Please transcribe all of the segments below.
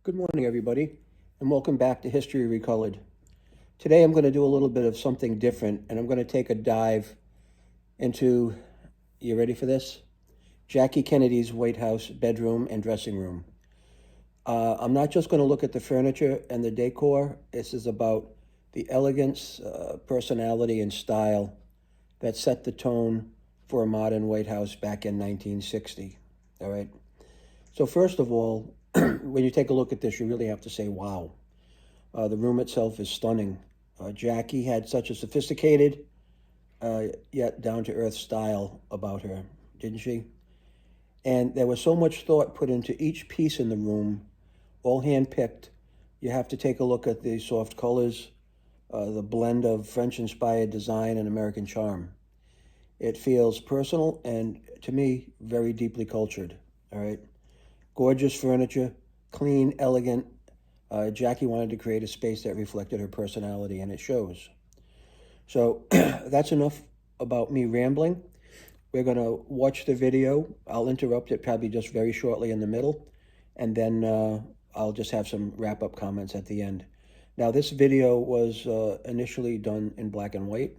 Good morning, everybody, and welcome back to History Recolored. Today I'm going to do a little bit of something different, and I'm going to take a dive into, you ready for this? Jackie Kennedy's White House bedroom and dressing room. I'm not just going to look at the furniture and the decor. This is about the elegance, personality, and style that set the tone for a modern White House back in 1960. All right. So first of all, when you take a look at this, you really have to say, wow. The room itself is stunning. Jackie had such a sophisticated, yet down-to-earth style about her, didn't she? And there was so much thought put into each piece in the room, all hand-picked. You have to take a look at the soft colors, the blend of French-inspired design and American charm. It feels personal and, to me, very deeply cultured, all right? Gorgeous furniture, clean, elegant. Jackie wanted to create a space that reflected her personality, and it shows. So that's enough about me rambling. We're going to watch the video. I'll interrupt it probably just very shortly in the middle, and then I'll just have some wrap-up comments at the end. Now, this video was initially done in black and white,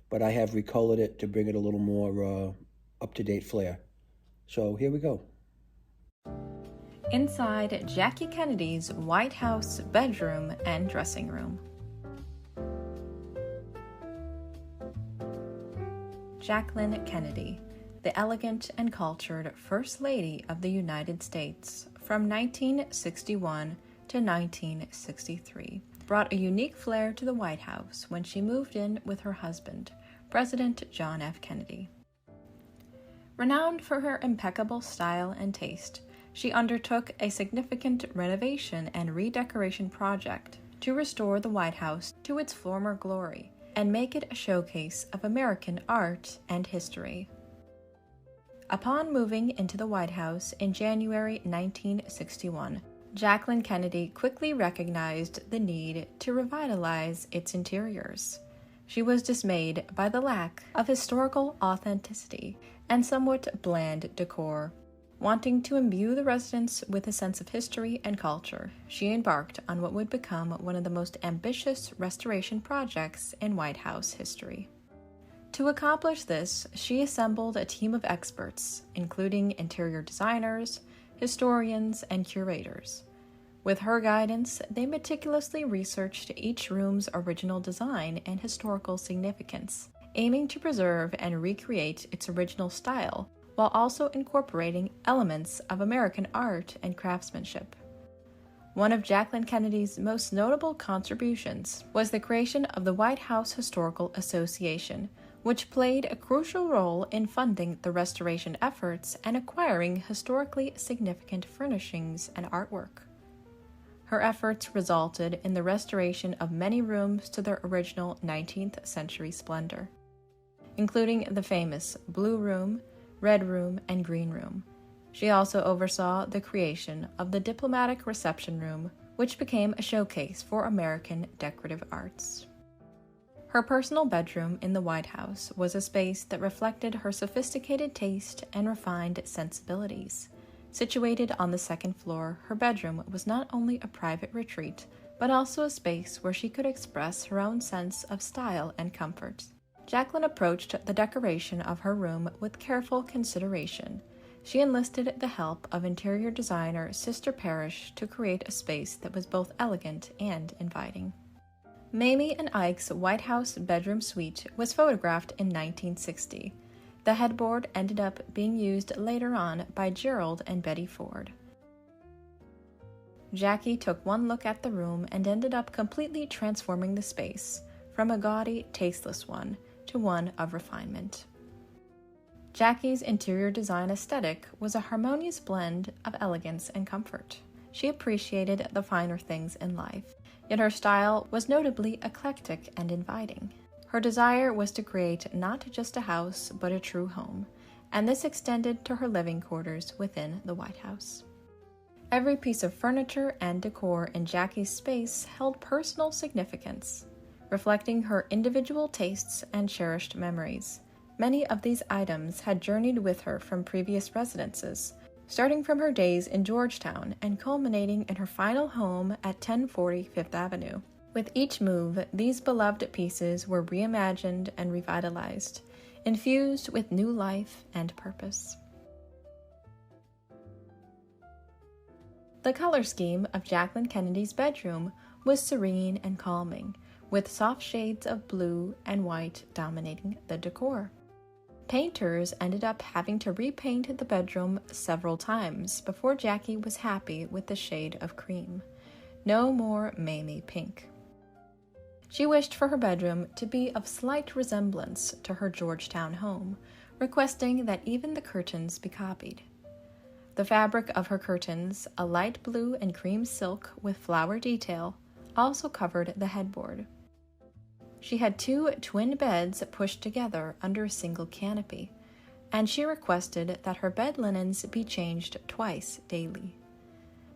but I have recolored it to bring it a little more up-to-date flair. So here we go. Inside Jackie Kennedy's White House bedroom and dressing room. Jacqueline Kennedy, the elegant and cultured First Lady of the United States from 1961 to 1963, brought a unique flair to the White House when she moved in with her husband, President John F. Kennedy. Renowned for her impeccable style and taste, she undertook a significant renovation and redecoration project to restore the White House to its former glory and make it a showcase of American art and history. Upon moving into the White House in January 1961, Jacqueline Kennedy quickly recognized the need to revitalize its interiors. She was dismayed by the lack of historical authenticity and somewhat bland decor. Wanting to imbue the residents with a sense of history and culture, she embarked on what would become one of the most ambitious restoration projects in White House history. To accomplish this, she assembled a team of experts, including interior designers, historians, and curators. With her guidance, they meticulously researched each room's original design and historical significance, aiming to preserve and recreate its original style, while also incorporating elements of American art and craftsmanship. One of Jacqueline Kennedy's most notable contributions was the creation of the White House Historical Association, which played a crucial role in funding the restoration efforts and acquiring historically significant furnishings and artwork. Her efforts resulted in the restoration of many rooms to their original 19th century splendor, including the famous Blue Room, Red Room, and Green Room. She also oversaw the creation of the Diplomatic Reception Room, which became a showcase for American decorative arts. Her personal bedroom in the White House was a space that reflected her sophisticated taste and refined sensibilities. Situated on the second floor, her bedroom was not only a private retreat, but also a space where she could express her own sense of style and comfort. Jacqueline approached the decoration of her room with careful consideration. She enlisted the help of interior designer Sister Parrish to create a space that was both elegant and inviting. Mamie and Ike's White House bedroom suite was photographed in 1960. The headboard ended up being used later on by Gerald and Betty Ford. Jackie took one look at the room and ended up completely transforming the space from a gaudy, tasteless one to one of refinement. Jackie's interior design aesthetic was a harmonious blend of elegance and comfort. She appreciated the finer things in life, yet her style was notably eclectic and inviting. Her desire was to create not just a house, but a true home, and this extended to her living quarters within the White House. Every piece of furniture and decor in Jackie's space held personal significance, reflecting her individual tastes and cherished memories. Many of these items had journeyed with her from previous residences, starting from her days in Georgetown and culminating in her final home at 1040 Fifth Avenue. With each move, these beloved pieces were reimagined and revitalized, infused with new life and purpose. The color scheme of Jacqueline Kennedy's bedroom was serene and calming, with soft shades of blue and white dominating the decor. Painters ended up having to repaint the bedroom several times before Jackie was happy with the shade of cream. No more Mamie pink. She wished for her bedroom to be of slight resemblance to her Georgetown home, requesting that even the curtains be copied. The fabric of her curtains, a light blue and cream silk with flower detail, also covered the headboard. She had 2 twin beds pushed together under a single canopy, and she requested that her bed linens be changed twice daily.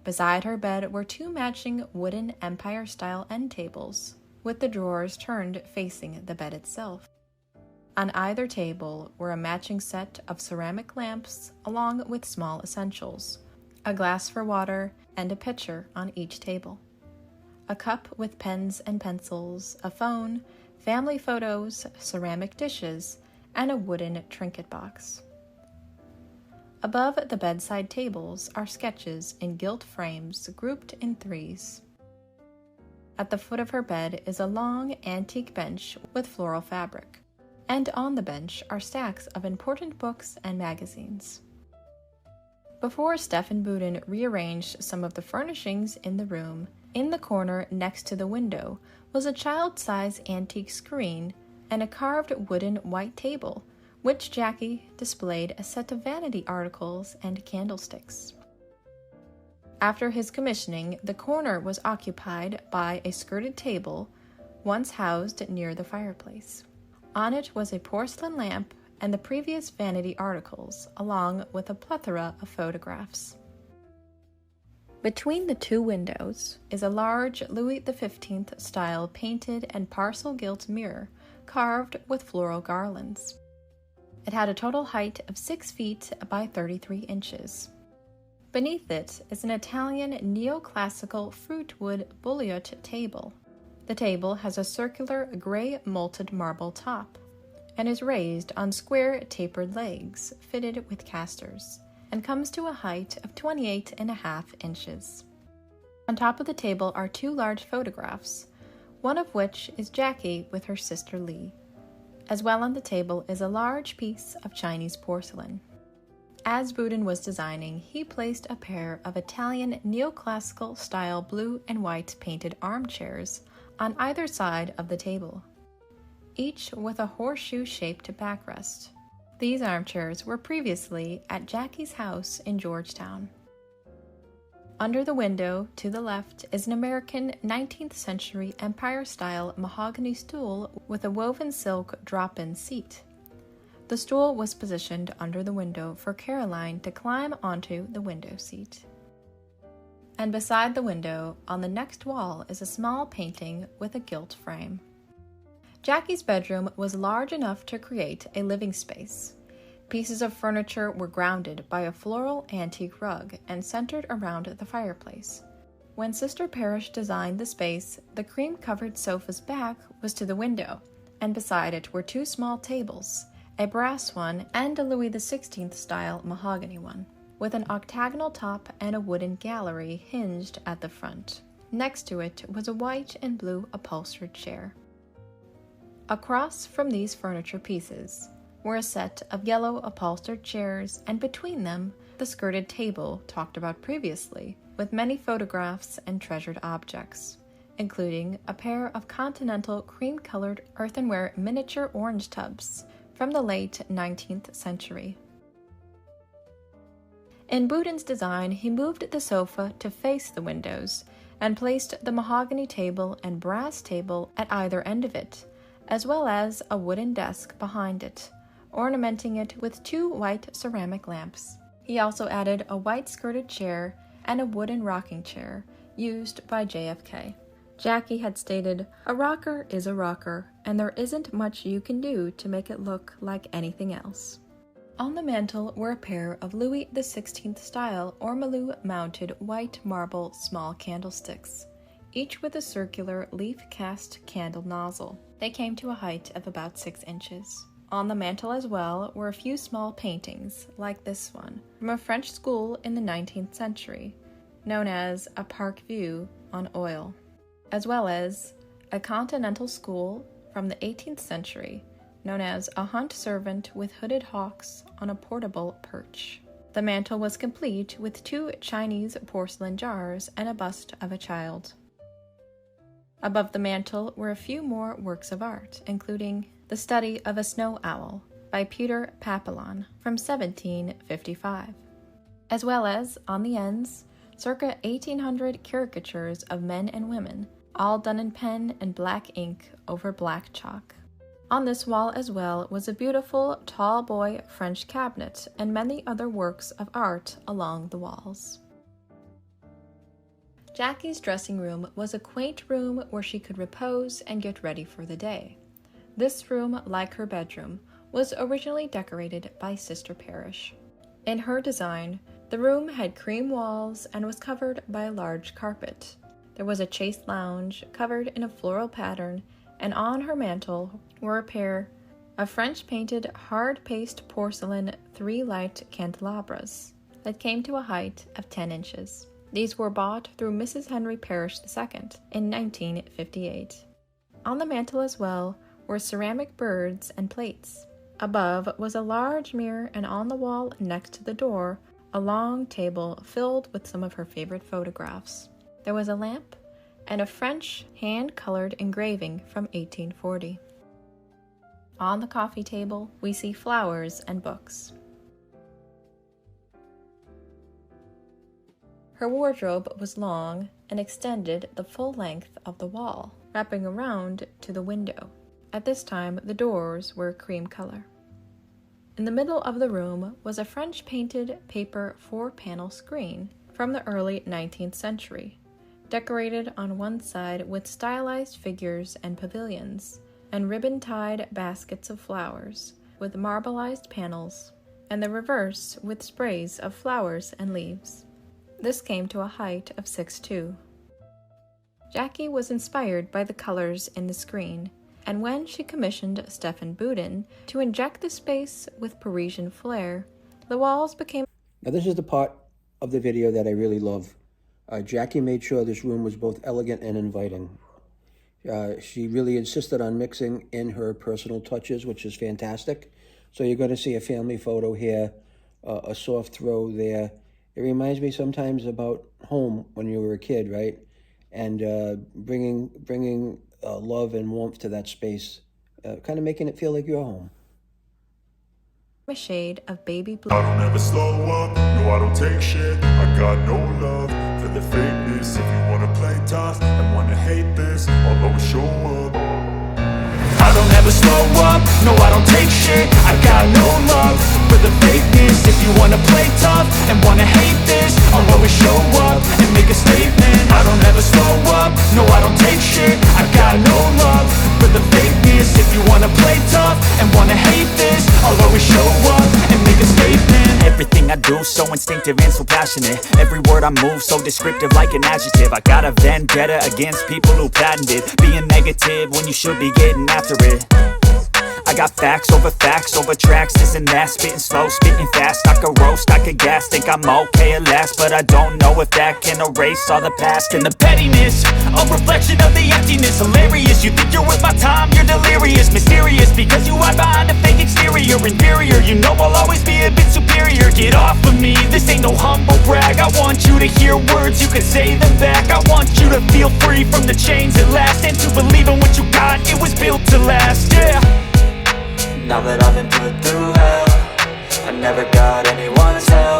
Beside her bed were 2 matching wooden Empire-style end tables, with the drawers turned facing the bed itself. On either table were a matching set of ceramic lamps along with small essentials, a glass for water, and a pitcher on each table. A cup with pens and pencils, a phone, family photos, ceramic dishes, and a wooden trinket box. Above the bedside tables are sketches in gilt frames grouped in 3s. At the foot of her bed is a long antique bench with floral fabric, and on the bench are stacks of important books and magazines. Before Stephen Boudin rearranged some of the furnishings in the room, in the corner next to the window was a child-size antique screen and a carved wooden white table, which Jackie displayed a set of vanity articles and candlesticks. After his commissioning, the corner was occupied by a skirted table, once housed near the fireplace. On it was a porcelain lamp and the previous vanity articles, along with a plethora of photographs. Between the 2 windows is a large Louis XV style painted and parcel gilt mirror carved with floral garlands. It had a total height of 6 feet by 33 inches. Beneath it is an Italian neoclassical fruitwood bulliot table. The table has a circular gray molted marble top and is raised on square tapered legs fitted with casters, and comes to a height of 28.5 inches. On top of the table are 2 large photographs, one of which is Jackie with her sister Lee. As well on the table is a large piece of Chinese porcelain. As Boudin was designing, he placed a pair of Italian neoclassical style blue and white painted armchairs on either side of the table, each with a horseshoe-shaped backrest. These armchairs were previously at Jackie's house in Georgetown. Under the window, to the left, is an American 19th century Empire-style mahogany stool with a woven silk drop-in seat. The stool was positioned under the window for Caroline to climb onto the window seat. And beside the window, on the next wall, is a small painting with a gilt frame. Jackie's bedroom was large enough to create a living space. Pieces of furniture were grounded by a floral antique rug and centered around the fireplace. When Sister Parrish designed the space, the cream-covered sofa's back was to the window, and beside it were 2 small tables, a brass one and a Louis XVI-style mahogany one, with an octagonal top and a wooden gallery hinged at the front. Next to it was a white and blue upholstered chair. Across from these furniture pieces were a set of yellow upholstered chairs, and between them the skirted table talked about previously, with many photographs and treasured objects, including a pair of continental cream-colored earthenware miniature orange tubs from the late 19th century. In Boudin's design, he moved the sofa to face the windows and placed the mahogany table and brass table at either end of it, as well as a wooden desk behind it, ornamenting it with 2 white ceramic lamps. He also added a white skirted chair and a wooden rocking chair used by JFK. Jackie had stated, "A rocker is a rocker, and there isn't much you can do to make it look like anything else." On the mantel were a pair of Louis XVI style ormolu-mounted white marble small candlesticks, each with a circular leaf-cast candle nozzle. They came to a height of about 6 inches. On the mantel as well were a few small paintings, like this one, from a French school in the 19th century, known as a park view on oil, as well as a continental school from the 18th century, known as a hunt servant with hooded hawks on a portable perch. The mantel was complete with 2 Chinese porcelain jars and a bust of a child. Above the mantel were a few more works of art, including The Study of a Snow Owl by Peter Papillon from 1755, as well as, on the ends, circa 1800 caricatures of men and women, all done in pen and black ink over black chalk. On this wall as well was a beautiful tall boy French cabinet and many other works of art along the walls. Jackie's dressing room was a quaint room where she could repose and get ready for the day. This room, like her bedroom, was originally decorated by Sister Parrish. In her design, the room had cream walls and was covered by a large carpet. There was a chaise lounge covered in a floral pattern, and on her mantel were a pair of French-painted hard-paste porcelain 3-light candelabras that came to a height of 10 inches. These were bought through Mrs. Henry Parrish II in 1958. On the mantel as well were ceramic birds and plates. Above was a large mirror, and on the wall next to the door, a long table filled with some of her favorite photographs. There was a lamp and a French hand-colored engraving from 1840. On the coffee table, we see flowers and books. Her wardrobe was long and extended the full length of the wall, wrapping around to the window. At this time, the doors were cream color. In the middle of the room was a French-painted paper 4-panel screen from the early 19th century, decorated on one side with stylized figures and pavilions, and ribbon-tied baskets of flowers with marbleized panels, and the reverse with sprays of flowers and leaves. This came to a height of 6'2". Jackie was inspired by the colors in the screen, and when she commissioned Stephen Boudin to inject the space with Parisian flair, the walls became... Now this is the part of the video that I really love. Jackie made sure this room was both elegant and inviting. She really insisted on mixing in her personal touches, which is fantastic. So you're going to see a family photo here, a soft throw there. It reminds me sometimes about home when you were a kid, right? And bringing love and warmth to that space, kind of making it feel like you're home. A shade of baby blue. I don't ever slow up, no I don't take shit. I got no love for the fakeness. If you wanna play tough and wanna hate this, I'll always show up. I don't ever slow up, no I don't take shit. I got no love for the fakeness. If you wanna play tough and wanna hate this, I'll always show up and make a statement. I don't ever slow up, no I don't take shit. I got no love for the fakeness. If you wanna play tough and wanna hate this, I'll always show up and make a statement. Everything I do so instinctive and so passionate. Every word I move so descriptive like an adjective. I got a vendetta against people who patented being negative when you should be getting after it. I got facts over tracks, this and that. Spitting slow, spitting fast, I could roast, I could gas. Think I'm okay at last, but I don't know if that can erase all the past. And the pettiness, a reflection of the emptiness. Hilarious, you think you're worth my time, you're delirious. Mysterious, because you hide behind a fake exterior. Inferior, you know I'll always be a bit superior. Get off of me, this ain't no humble brag. I want you to hear words, you can say them back. I want you to feel free from the chains at last, and to believe in what you got, it was built to last, yeah. Now that I've been put through hell, I never got anyone's help.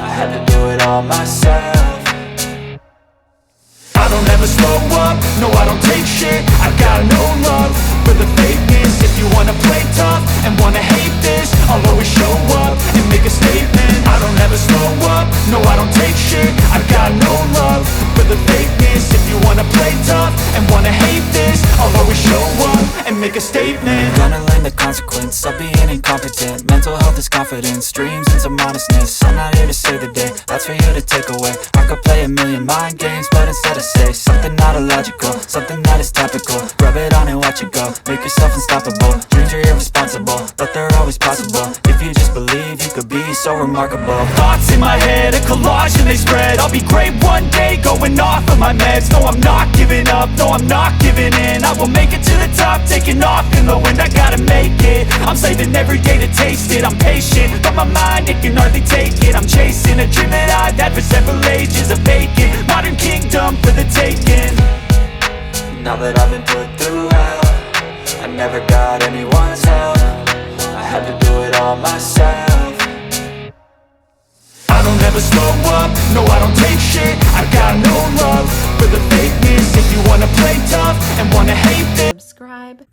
I had to do it all myself. I don't ever slow up, no I don't take shit. I got no love for the fakeness. If you wanna play tough and wanna hate this, I'll always show up and make a statement. I don't ever slow up, no I don't take shit. I got no love for the fakeness. If you wanna play tough and wanna hate this, I'll always show up and make a statement. Gonna learn the consequence of being incompetent. Mental health is confidence, dreams and some honestness. I'm not here to save the day, that's for you to take away. I could play a million mind games, but instead I say something not illogical, something that is topical. Rub it on and watch it go, make yourself unstoppable. Dreams are irresponsible, but they're always possible. If you just believe, you could be so remarkable. Thoughts in my head, a collage and they spread. I'll be great one day, going off of my meds. No, I'm not giving up, no, I'm not giving in. I will make it to the top, taking off in the wind. I gotta make it, I'm saving every day to taste it. I'm patient, but my mind, it can hardly take it. I'm chasing a dream that I've had for several ages. A vacant, modern kingdom for the taking. Now that I've been put through hell, I never got anyone's help. I had to do it all myself. I don't ever slow up, no I don't take shit. I got no love for the fakeness. If you wanna play tough and wanna hate this, Subscribe.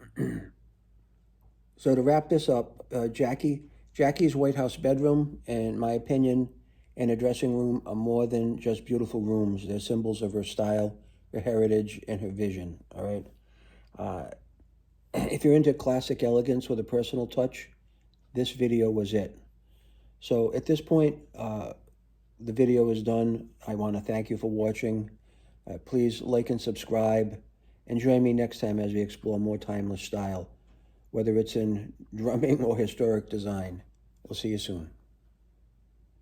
So to wrap this up, Jackie's White House bedroom, in my opinion, and a dressing room are more than just beautiful rooms. They're symbols of her style, her heritage, and her vision, all right? If you're into classic elegance with a personal touch, this video was it. So at this point, the video is done. I want to thank you for watching. Please like and subscribe, and join me next time as we explore more timeless style, whether it's in drumming or historic design. We'll see you soon.